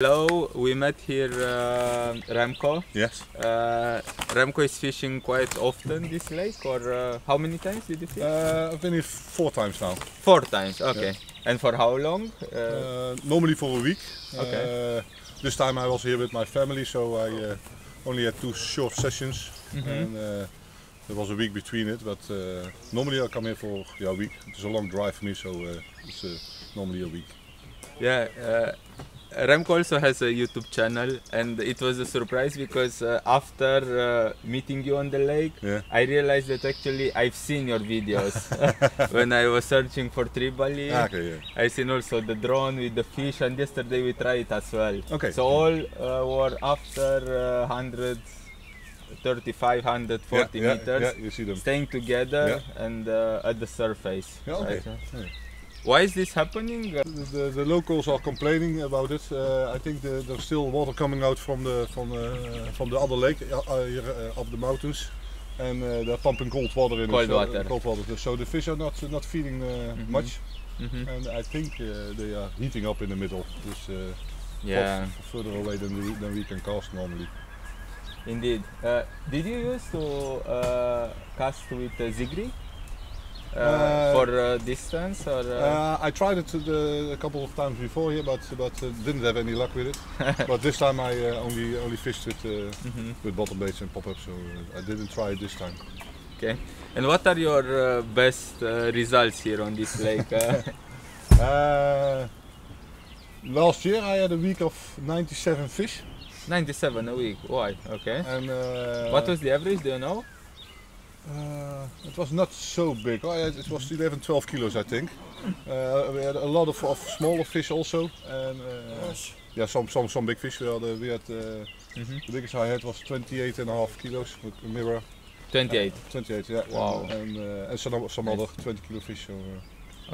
Hello, we met here Remco. Yes. Remco is fishing quite often this lake, or how many times did you fish? I've been here 4 times now. 4 times, okay. Yeah. And for how long? Normally for a week. Okay. This time I was here with my family, so I only had 2 short sessions. And there was a week between it, but normally I come here for a week. It's a long drive for me, so it's normally a week. Yeah. Remco also has a YouTube channel, and it was a surprise because after meeting you on the lake, I realized that actually I've seen your videos when I was searching for Tribalj. I seen also the drone with the fish, and yesterday we tried it as well. Okay. So all were after 135, 140 meters, you see them staying together and at the surface. Yeah, okay. Right? Why is this happening? The locals are complaining about it. I think there's still water coming out from the other lake here up the mountains, and they're pumping cold water in. Cold water. So the fish are not feeding much, and I think they are heating up in the middle. Further away than we can cast normally. Indeed. Did you used to cast with Zigri? For distance, or I tried it a couple of times before here, but didn't have any luck with it. But this time I only fished with bottom baits and pop-ups, so I didn't try it this time. Okay. And what are your best results here on this lake? Last year I had a week of 97 fish. 97 a week. Why? Okay. And what was the average? Do you know? It was not so big. It was 11-12 kilos, I think. We had a lot of smaller fish also, and some big fish. We had the biggest I had was 28.5 kilos with a mirror. 28. 28, yeah. Wow. And some other 20 kilo fish. So okay.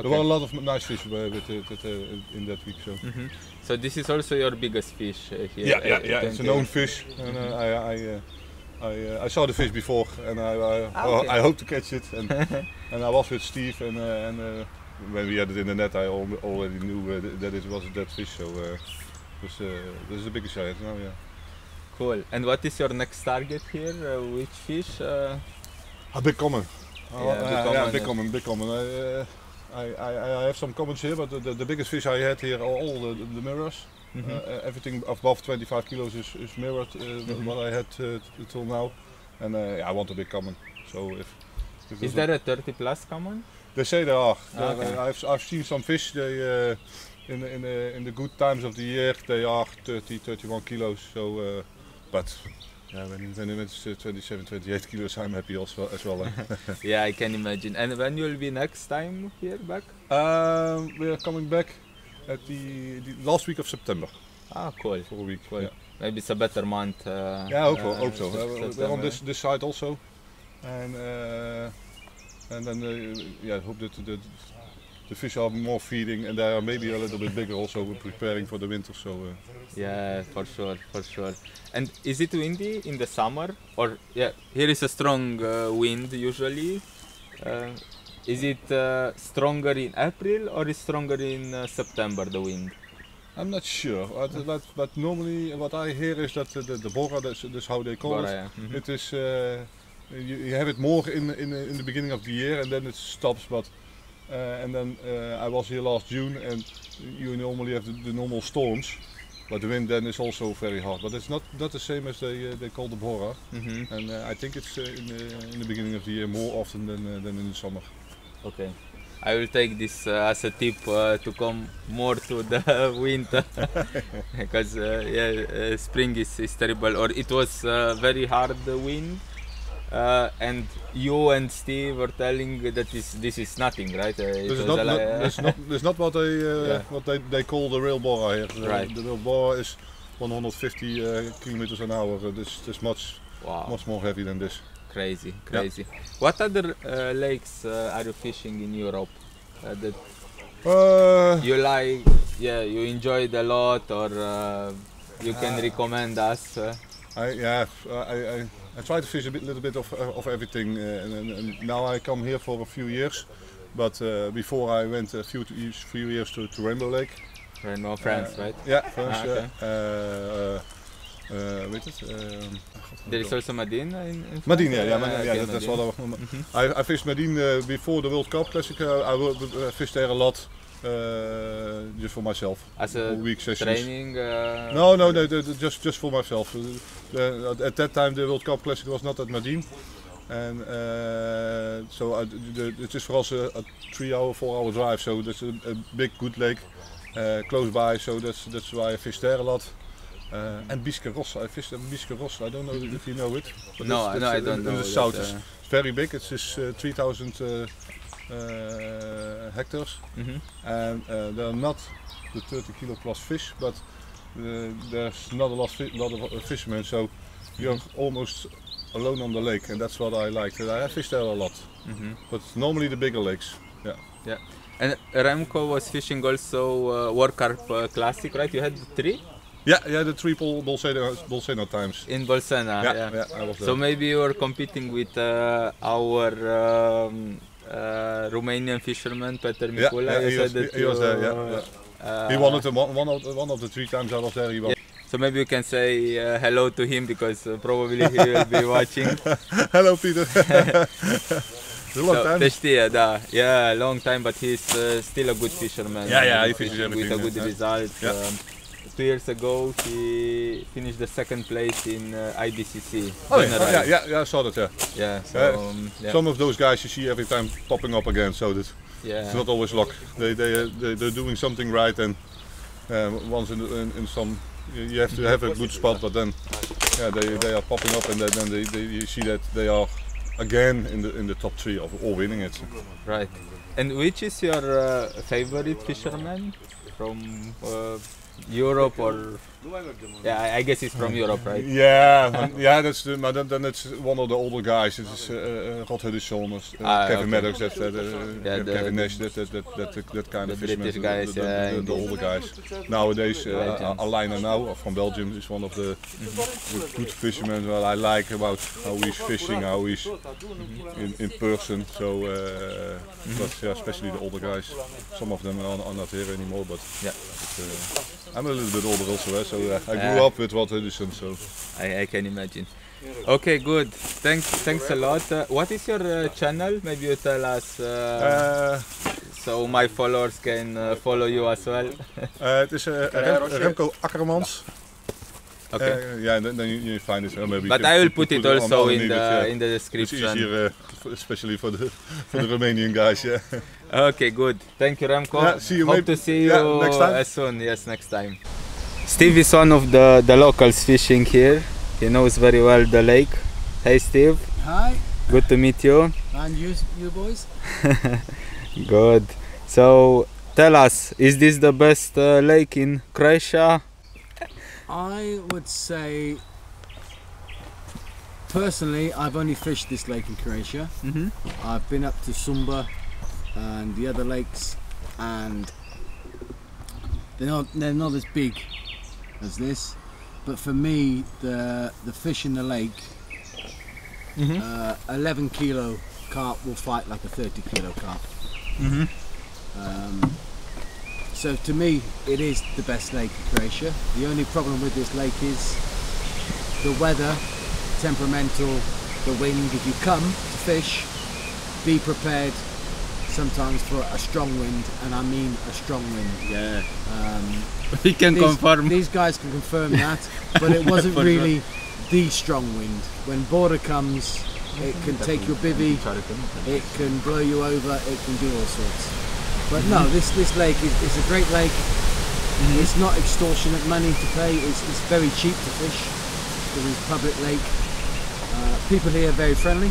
There were a lot of nice fish in that week. So this is also your biggest fish here. Yeah. It's a known fish, and I saw the fish before, and I hope to catch it. And I was with Steve, and when we had it in the net, I already knew that it was that fish. So this is the biggest I had now. Yeah. Cool. And what is your next target here? Which fish? A big common. Big common. I have some commons here, but the biggest fish I had here are all the mirrors. Everything above 25 kilos is mirrored what I had till now, and I want a big common. So if is there a 30 plus common? They say there are. Okay. I've seen some fish. They in the good times of the year they are 30-31 kilos. So but when it's 27, 28 kilos, I'm happy also as well. Yeah, I can imagine. And when you will be next time here back? We are coming back at the last week of September. Ah, cool. For a week. Cool. Yeah. Maybe it's a better month. I hope so. We're on this side also, and then I hope that the fish are more feeding, and they are maybe a little bit bigger also. We're preparing for the winter, so. Yeah, for sure. And is it windy in the summer? Or here is a strong wind usually. Is it stronger in April or is stronger in September, the wind? I'm not sure, but normally what I hear is that the bora, that's how they call it. Yeah. It is you have it more in the beginning of the year, and then it stops. But and then I was here last June, and you normally have the normal storms, but the wind then is also very hard. But it's not the same as they call the bora, and I think it's in the beginning of the year more often than in the summer. Okay, I will take this as a tip to come more to the winter because spring is terrible, or it was very hard wind, and you and Steve were telling that this is nothing, right? It's not what they call the real bora here. Right. The real bora is 150 kilometers an hour. This much more heavy than this. Crazy. Yeah. What other lakes are you fishing in Europe that you like? Yeah, you enjoyed a lot, or you can recommend us? I try to fish a little bit of everything, and now I come here for a few years. But before I went a few years to Rainbow Lake, Renault, France, right? Yeah, France. Okay. Weet het? There is also Madine in Madine, okay, that's what I fished Madine before the World Carp Classic. I fished there a lot, just for myself. As a week sessions. training? No, just for myself. At that time the World Carp Classic was not at Madine. And so it is for us a 3-hour, 4-hour drive, so that's a big, good lake close by, so that's why I fish there a lot. And Biscarrossa, I fished at Biscarrossa, I don't know if you know it. But No, I don't know. In the south, it's very big, it's 3,000 hectares. And there are not the 30 kilo plus fish, but there's not a lot of fishermen, so you're almost alone on the lake, and that's what I liked. I fished there a lot, but normally the bigger lakes. Yeah. And Remco was fishing also World Carp Classic, right? You had 3? Yeah, the triple Bolsena times. In Bolsena, yeah, I was there. So maybe you were competing with our Romanian fisherman, Peter Micula. He was there. Yeah. He won it one of the 3 times I was there. He won. Yeah. So maybe you can say hello to him, because probably he will be watching. Hello, Peter. A long time. Peștie, da. Yeah, long time, but he's still a good fisherman. Yeah, he fishes everything. With a good result. Yeah. 2 years ago he finished the 2nd place in IBCC. Oh yeah, I saw that. Yeah. So, some of those guys you see every time popping up again, so that it's not always luck. They're doing something right, and once in some you have to have a good spot, but then they are popping up, and then you see that they are again in the top 3 or winning it. Right. And which is your favorite fisherman from Europe, or I guess he's from Europe, right? Yeah, then it's one of the older guys. It's Rod Hudson, Kevin Maddox, Kevin Nash, that kind of fishermen, British guys, the older guys. Nowadays, Alain now from Belgium is one of the good fishermen that I like about how he's fishing, how he's in person. So, but especially the older guys. Some of them are not here anymore, but I'm a little bit older also, so I grew up with Rod Hudson, so I can imagine. Okay, good. Thanks a lot. What is your channel? Maybe you tell us, so my followers can follow you as well. It is Remco Akkermans. Okay. Then you find it. Maybe but I will put it also in the description. It's easier, especially for the Romanian guys. Yeah. Okay, good. Thank you, Remco. Yeah, see you. Hope to see you next time. as soon. Yes, next time. Steve is one of the locals fishing here. He knows very well the lake. Hey, Steve. Hi. Good to meet you. And you boys? Good. So, tell us, is this the best lake in Croatia? I would say, personally, I've only fished this lake in Croatia. I've been up to Sumba and the other lakes, and they're not as big as this. But for me, the fish in the lake, 11 kilo carp will fight like a 30 kilo carp. So to me, it is the best lake in Croatia. The only problem with this lake is the weather, temperamental, the wind. If you come to fish, be prepared sometimes for a strong wind, and I mean a strong wind. Yeah. We can confirm. These guys can confirm that, but it wasn't really the strong wind. When border comes, it can take your bivvy, it can blow you over, it can do all sorts. But no, this lake is a great lake. It's not extortionate money to pay. It's very cheap to fish because it's a public lake. People here are very friendly.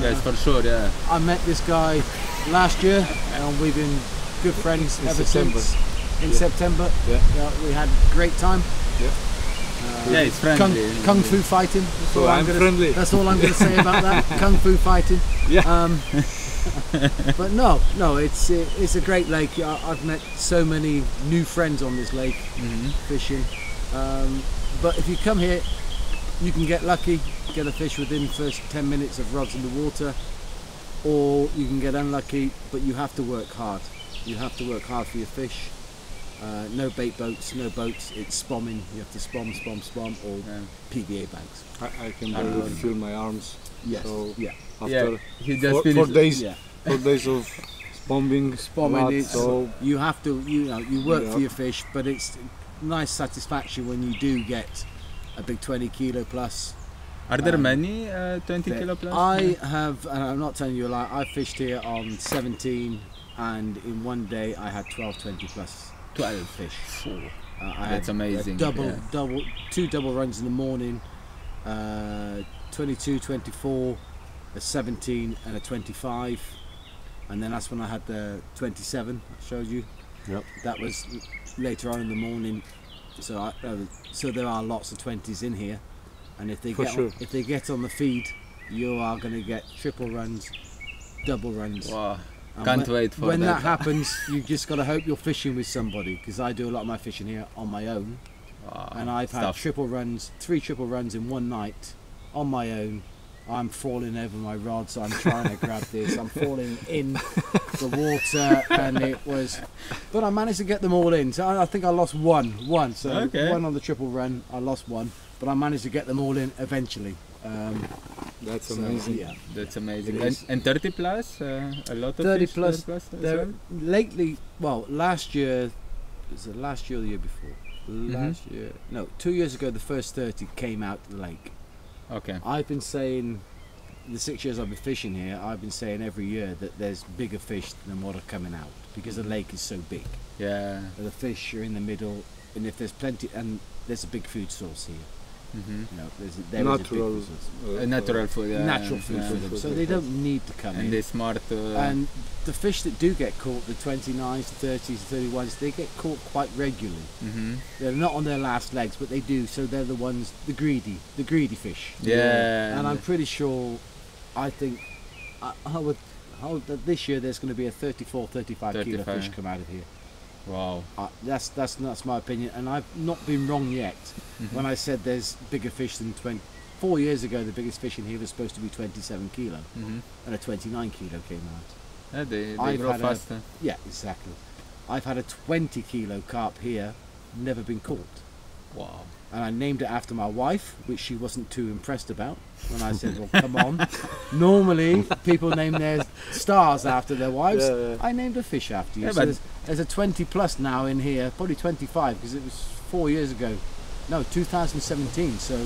Yes, for sure. Yeah. I met this guy last year, and we've been good friends ever since. In September, we had a great time. It's friendly. Kung fu fighting. Friendly. That's all I'm going to say about that. Kung fu fighting. Yeah. But no, it's a great lake. I've met so many new friends on this lake fishing. But if you come here, you can get lucky, get a fish within the first 10 minutes of rods in the water, or you can get unlucky, but you have to work hard. You have to work hard for your fish. No bait boats, no boats. It's spomming. You have to spom or PVA bags. I can barely feel my arms. Yes. So yeah. after he just 4 days, Yeah. 4 days of spomming. It's, So you have to, you work for your fish, but it's nice satisfaction when you do get a big 20 kilo plus. Are there many 20 kilo plus? I have, and I'm not telling you a lie, I fished here on 17, and in one day I had 12 20 plus 12 fish. That's amazing. Two double runs in the morning, 22, 24, a 17 and a 25, and then that's when I had the 27 I showed you. Yep. That was later on in the morning. So so there are lots of 20s in here, and if they get on the feed, you are going to get triple runs, double runs. Wow. Can't wait for when that. that happens, you just got to hope you're fishing with somebody, because I do a lot of my fishing here on my own. Wow. And I've had 3 triple runs in one night on my own. I'm falling over my rod, so I'm trying to grab this. I'm falling in the water, and it was, but I managed to get them all in. So I think I lost one. So one on the triple run, I lost one, but I managed to get them all in eventually. That's amazing. Yeah, that's amazing. And 30 plus, a lot of 30 fish, plus. 30 plus There, lately, well, last year, was it last year or the year before? Last year, no, 2 years ago, the first 30 came out the lake. Okay. I've been saying, the 6 years I've been fishing here, I've been saying every year that there's bigger fish than what are coming out, because the lake is so big. Yeah. The fish are in the middle, and if there's plenty, and there's a big food source here. You know, there is a big food source. Natural food. Yeah. Natural food for them, so they don't need to come in. And they're smart. And the fish that do get caught, the 29s, 30s, 31s, they get caught quite regularly. They're not on their last legs, but they do. So they're the ones, the greedy fish. Yeah. And I'm pretty sure, I think, this year there's going to be a 34, 35 kilo fish come out of here. Wow. That's my opinion, and I've not been wrong yet when I said there's bigger fish than 20. 4 years ago, the biggest fish in here was supposed to be 27 kilo, and a 29 kilo came out. Yeah, they grow faster. Yeah, exactly. I've had a 20 kilo carp here, never been caught. Wow. And I named it after my wife, which she wasn't too impressed about. When I said, well, come on. Normally, people name their stars after their wives. I named a fish after you. So there's a 20 plus now in here, probably 25, because it was 4 years ago. No, 2017. So,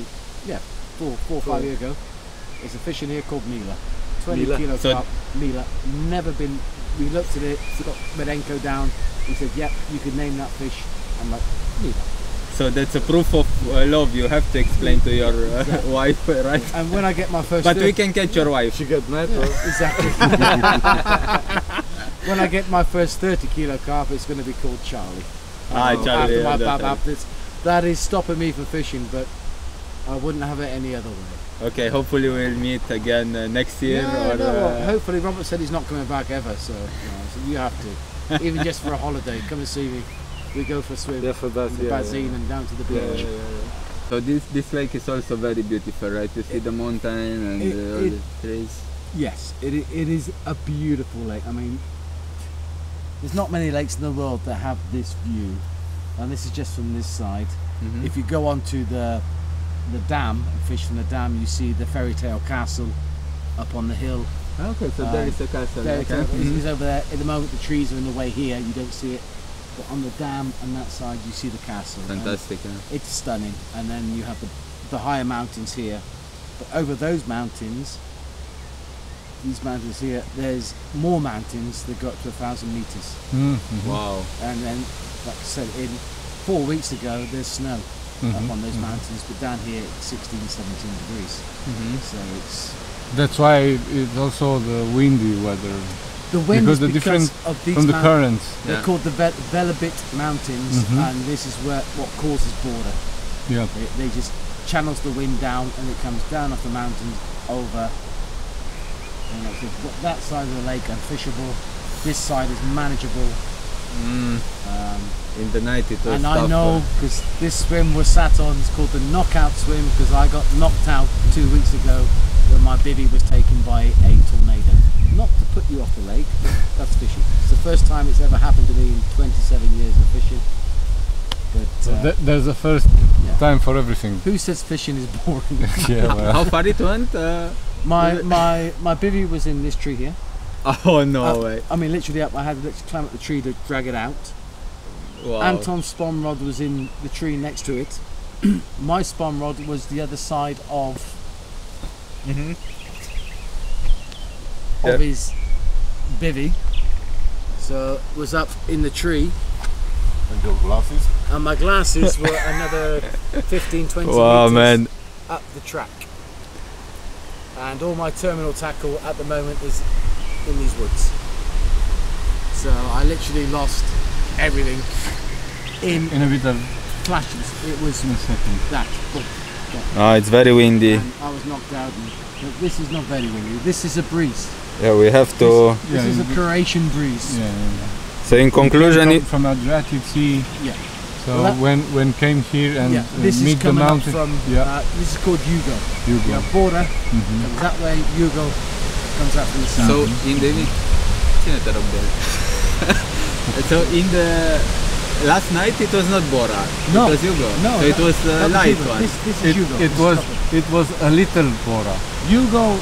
yeah, 4 or 5 years ago. There's a fish in here called Mila. 20 kilo carp, Mila. Never been, we looked at it, got Merenko down. He said, yep, you could name that fish. I'm like, Mila. So that's a proof of love. You have to explain to your wife, right? And when I get my first... But we can catch your wife. She got mad. Exactly. When I get my first 30 kilo carp, it's going to be called Charlie. Charlie. After that is stopping me from fishing, but I wouldn't have it any other way. Okay, hopefully we'll meet again next year. Hopefully, Robert said he's not coming back ever, so you have to. Even just for a holiday, come and see me. We go for a swim for that, the Bazine and down to the beach. So this lake is also very beautiful, right? You see the mountain and all the trees. Yes, it is a beautiful lake. I mean, there's not many lakes in the world that have this view, and this is just from this side. If you go onto the dam and fish from the dam, you see the fairy tale castle up on the hill. Okay, so there is a castle. It's over there. At the moment, the trees are in the way here. You don't see it. But on the dam and that side, you see the castle. Fantastic. It's stunning. And then you have the higher mountains here. But over those mountains, these mountains here, there's more mountains that go up to 1,000 meters. Wow. And then, like I said, 4 weeks ago, there's snow up on those mountains. But down here, it's 16, 17 degrees. So it's... That's why it's also the windy weather. The wind because is because of these from the currents. They're called the Velebit Mountains, and this is what causes border. Yeah. They just channels the wind down, and it comes down off the mountains over. And that side of the lake unfishable. This side is manageable. In the night it was and tough. I know because this swim was sat on. It's called the knockout swim because I got knocked out 2 weeks ago when my bivvy was taken by a tornado. not to put you off the lake, but that's fishing. It's the first time it's ever happened to me in 27 years of fishing. But So there's a first time for everything. who says fishing is boring? Yeah, well. How far it went? My bivvy was in this tree here. Oh no way! I mean, literally up. I had to climb up the tree to drag it out. Wow. Anton's spawn rod was in the tree next to it. My spawn rod was the other side of his bivvy, so was up in the tree. And your glasses? And my glasses were another 15-20 Wow, meters man. up the track. And all my terminal tackle at the moment is in these woods. So I literally lost everything in In a bit of flashes. It was in a second. that. Boom, Ah, it's very windy. and I was knocked out. But this is not very windy. This is a breeze. Yeah, we have to. This is a in- Croatian breeze. Yeah, yeah. So in conclusion, it, from Adriatic Sea. Yeah. So Well, that- when came here and Yeah, this is meet the coming up mountain. from. Yeah. This is called Yugo. You You go. have border Mhm. comes that way. Yugo comes out from the south. so in the so in the last night it was not Bora. No. It was Hugo. No, So it was that was light Yugo. one. This is Yugo. It was a little Bora, Yugo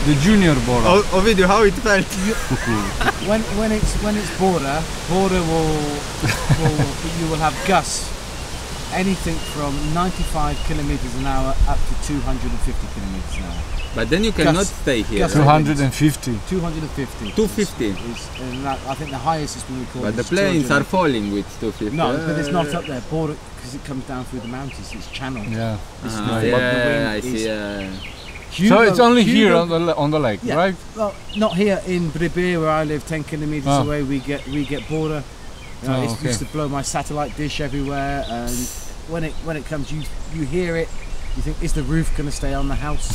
the junior Bora. Oh, video, how it felt. when it's border will you will have gusts anything from 95 kilometers an hour up to 250 kilometers an hour. But then you cannot Gus- stay here. Gus- 250. 250. 250. And that, I think the highest is been recorded. But the is planes 200. are falling with 250. No, but it's not up there. Border because it comes down through the mountains. It's channeled. Yeah. This is Ah, the- but the wind yeah, I see. Hugo- So it's only here Hugo- on the lake, Yeah. right? Well, not here in Bribir where I live, 10 kilometers Oh. away. We get border. Oh, It okay. used to blow my satellite dish everywhere, and when it comes, you hear it. You think, is the roof going to stay on the house?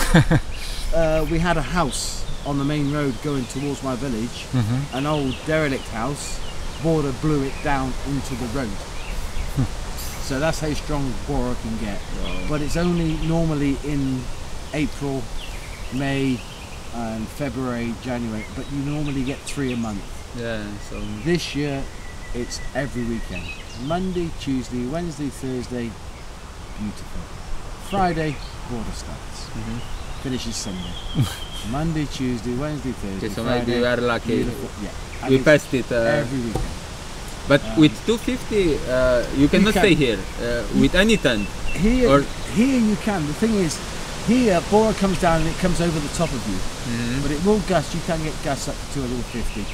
We had a house on the main road going towards my village, an old derelict house. Border blew it down into the road. So that's how strong border can get. But it's only normally in April, May, and February, January. But you normally get 3 a month. Yeah, so This year, it's every weekend. Monday, Tuesday, Wednesday, Thursday, beautiful. Friday, border starts. Finishes Sunday. Monday, Tuesday, Wednesday, Thursday, okay, so Friday. maybe you are lucky. Beautiful. Yeah. And We it's passed it. every weekend. But with 250, you cannot can. stay here with any tent. Here, Or- here you can. The thing is, here, Bora comes down and it comes over the top of you. But it will gust. You can get gusts up to 250.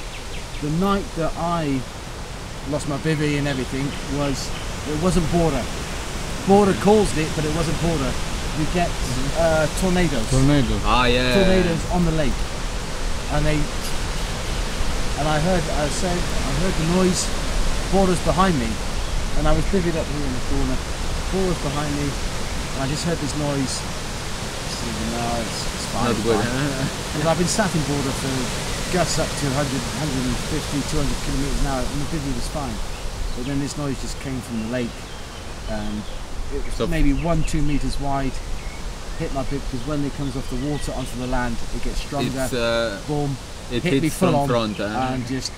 The night that I lost my bivvy and everything it wasn't border. Border caused it, but it wasn't border. You get tornadoes. Tornado. Ah, yeah. Tornadoes on the lake, and I heard the noise. Borders behind me, and I was bivvied up here in the corner. Borders behind me, and I just heard this noise. No, it's fine. Not good. Because I've been sat in border for gusts up to 100, 150, 200 kilometers an hour, and the bivvy was fine. But then this noise just came from the lake, and it was So- maybe 1-2 meters wide. Hit my bib because when it comes off the water onto the land, it gets stronger. It's, Boom, it hit me hits full from on, front. and just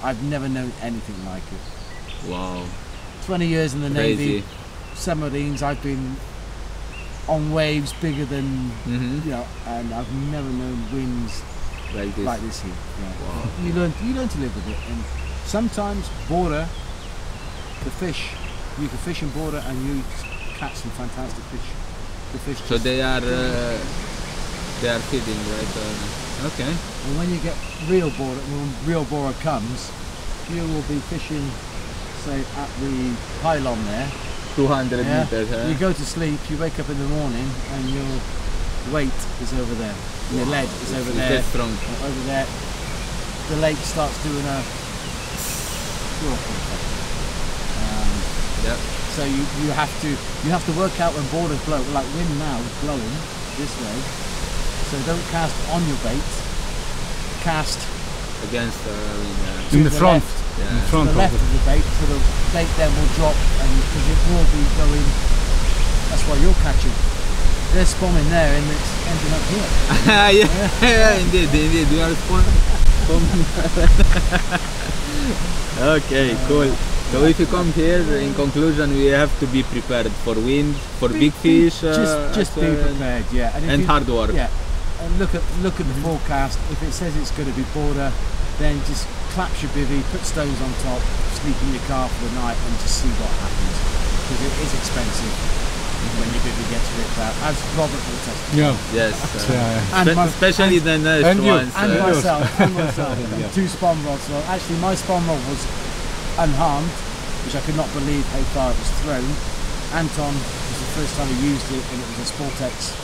I've never known anything like it. Wow, 20 years in the crazy. Navy, submarines. I've been on waves bigger than and I've never known winds Like this. like this here. Yeah. You learn to live with it, and sometimes border the fish. You can fish in border and you catch some fantastic fish. The fish. So just- they are feeding, right? Okay. And when you get real border, when real border comes, you will be fishing, say, at the pylon there. 200 Yeah. meters. Huh? You go to sleep, you wake up in the morning, and your weight is over there. And your lead is over It's there. that strong. Over there. The lake starts doing a. Yeah. So you have to work out when borders blow. Like wind now is blowing this way, so don't cast on your bait. Cast Against to In the front. left, In the yeah. to front the left of of the bait, so the bait then will drop, and because it will be going. That's why you're catching. they're spawning there and it's ending up here. yeah, indeed, we are Okay, cool. So if you come here, in conclusion, we have to be prepared for wind, for big fish. Just be prepared, yeah. And hard work. Yeah. And look at the forecast. If it says it's going to be border, then just clap your bivvy, put stones on top, sleep in your car for the night, and just see what happens. Because it is expensive when your bivvy gets ripped out, as Robert will testify. Yeah. Yes. Especially the nurse ones. And myself. And two spawn rods. So actually, my spawn rod was unharmed, which I could not believe how far it was thrown. Anton was the first time he used it, and it was a Sportex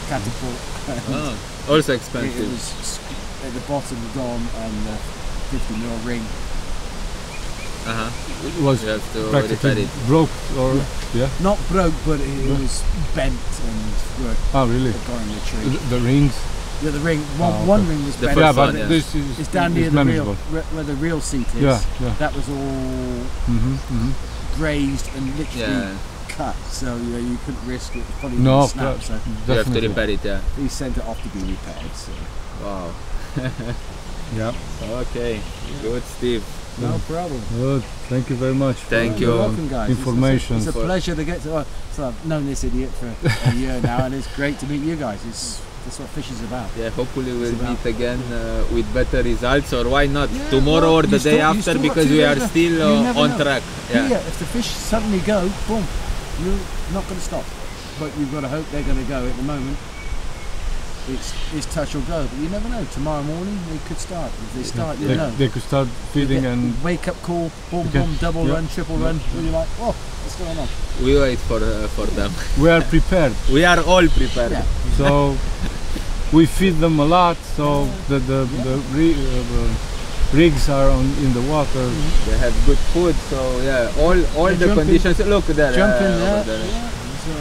catapult. Also expensive. It was at the bottom gone and a 50mm ring. It was practically broke, or not broke, but it was bent and really? got in the tree. The rings. Yeah, the ring. One ring was bent. Yeah, but this is it's down near the real, where the real seat is. Yeah. That was all grazed and literally cut, so you couldn't risk it. Probably no, snap, so you have to repair it. Yeah. He sent it off to be repaired. So. Wow. Yeah. Okay. Good, Steve. No problem. Good. Thank you very much. Thank you. You're welcome, guys. Information. It's a pleasure to get to. So I've known this idiot for a year now, and it's great to meet you guys. That's what fish is about. Yeah, hopefully we'll meet again with better results, or why not tomorrow or the day after, because we are still on track. Yeah. If the fish suddenly go, boom, you're not going to stop. But you've got to hope they're going to go. At the moment, it's touch or go. But you never know. Tomorrow morning they could start. If they start, you know. They could start feeding and wake up call, boom, boom, double run, triple run. And you're like, oh, what's going on? We wait for them. We are prepared. We are all prepared. Yeah. So we feed them a lot. So the rigs are in the water. They have good food. So yeah, all the conditions. Look there. Jump in there. Yeah. So